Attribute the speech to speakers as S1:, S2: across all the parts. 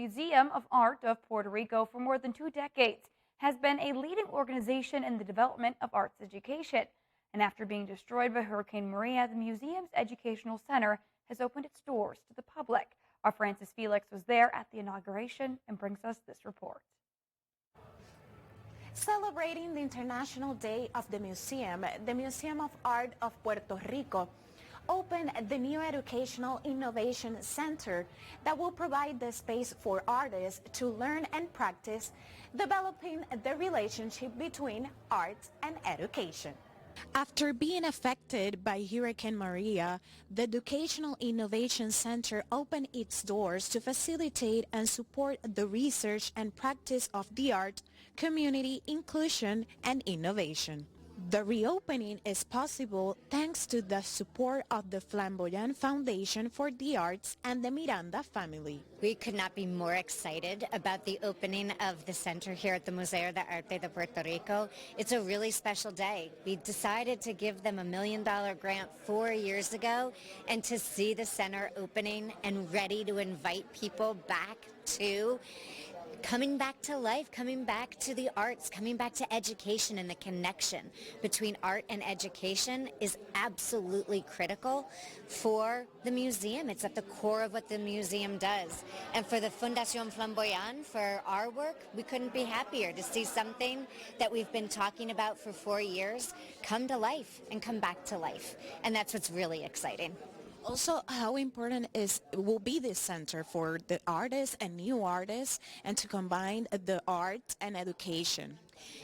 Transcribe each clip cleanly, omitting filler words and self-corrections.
S1: Museum of Art of Puerto Rico for more than 2 decades has been a leading organization in the development of arts education. And after being destroyed by Hurricane Maria, the museum's educational center has opened its doors to the public. Our Francis Felix was there at the inauguration and brings us this report.
S2: Celebrating the International Day of the Museum of Art of Puerto Rico opened the new Educational Innovation Center that will provide the space for artists to learn and practice, developing the relationship between arts and education. After being affected by Hurricane Maria, the Educational Innovation Center opened its doors to facilitate and support the research and practice of the art, community inclusion, and innovation. The reopening is possible thanks to the support of the Flamboyant Foundation for the Arts and the Miranda family.
S3: We could not be more excited about the opening of the center here at the Museo de Arte de Puerto Rico. It's a really special day. We decided to give them $1 million grant 4 years ago, and to see the center opening and ready to invite people back to coming back to life, coming back to the arts, coming back to education, and the connection between art and education is absolutely critical for the museum. It's at the core of what the museum does. And for the Fundación Flamboyant, for our work, we couldn't be happier to see something that we've been talking about for 4 years come to life and come back to life. And that's what's really exciting.
S2: Also, how important will be this center for the artists and new artists, and to combine the art and education?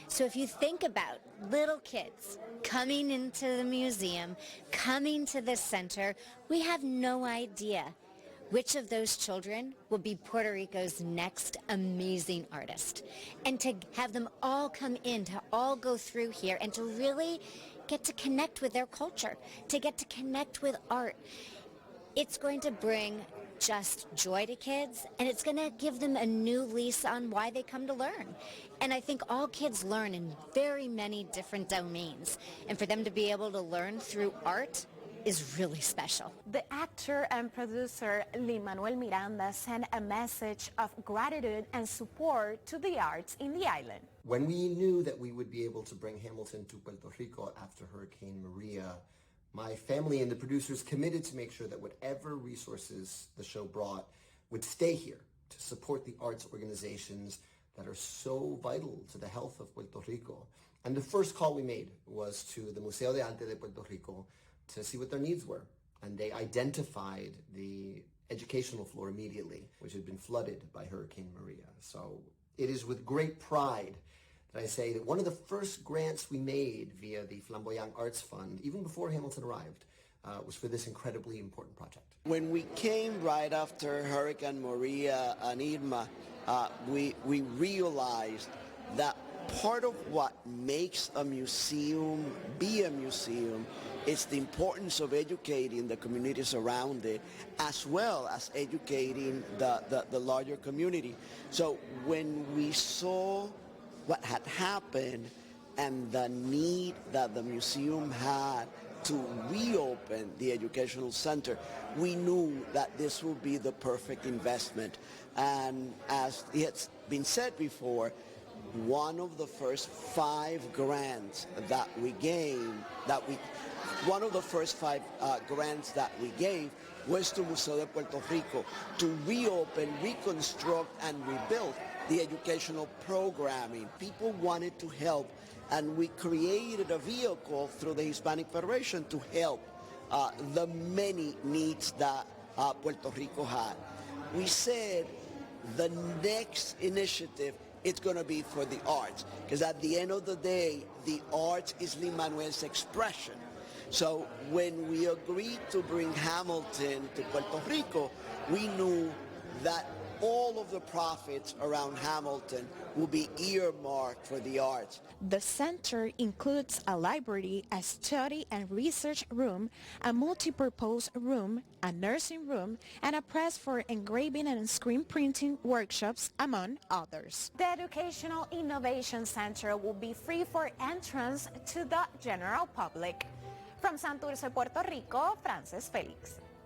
S3: So if you think about little kids coming into the museum, coming to this center, we have no idea which of those children will be Puerto Rico's next amazing artist. And to have them all come in, to all go through here, and to really get to connect with their culture, to get to connect with art, it's going to bring just joy to kids, and it's going to give them a new lease on why they come to learn. And I think all kids learn in very many different domains, and for them to be able to learn through art is really special.
S2: The actor and producer Lin-Manuel Miranda sent a message of gratitude and support to the arts in the island.
S4: When we knew that we would be able to bring Hamilton to Puerto Rico after Hurricane Maria, my family and the producers committed to make sure that whatever resources the show brought would stay here to support the arts organizations that are so vital to the health of Puerto Rico. And the first call we made was to the Museo de Arte de Puerto Rico to see what their needs were. And they identified the educational floor immediately, which had been flooded by Hurricane Maria. So it is with great pride that I say that one of the first grants we made via the Flamboyant Arts Fund, even before Hamilton arrived, was for this incredibly important project.
S5: When we came right after Hurricane Maria and Irma, we realized that part of what makes a museum be a museum is the importance of educating the communities around it, as well as educating the larger community. So when we saw what had happened and the need that the museum had to reopen the educational center, we knew that this would be the perfect investment. And as it's been said before, one of the first 5 grants that we gave, was to Museo de Puerto Rico to reopen, reconstruct, and rebuild the educational programming. People wanted to help, and we created a vehicle through the Hispanic Federation to help the many needs that Puerto Rico had. We said the next initiative, it's going to be for the arts, because at the end of the day, the arts is Lin-Manuel's expression. So when we agreed to bring Hamilton to Puerto Rico, we knew that all of the profits around Hamilton will be earmarked for the arts.
S2: The center includes a library, a study and research room, a multi-purpose room, a nursing room, and a press for engraving and screen printing workshops, among others. The Educational Innovation Center will be free for entrance to the general public. From Santurce, Puerto Rico, Francis Felix.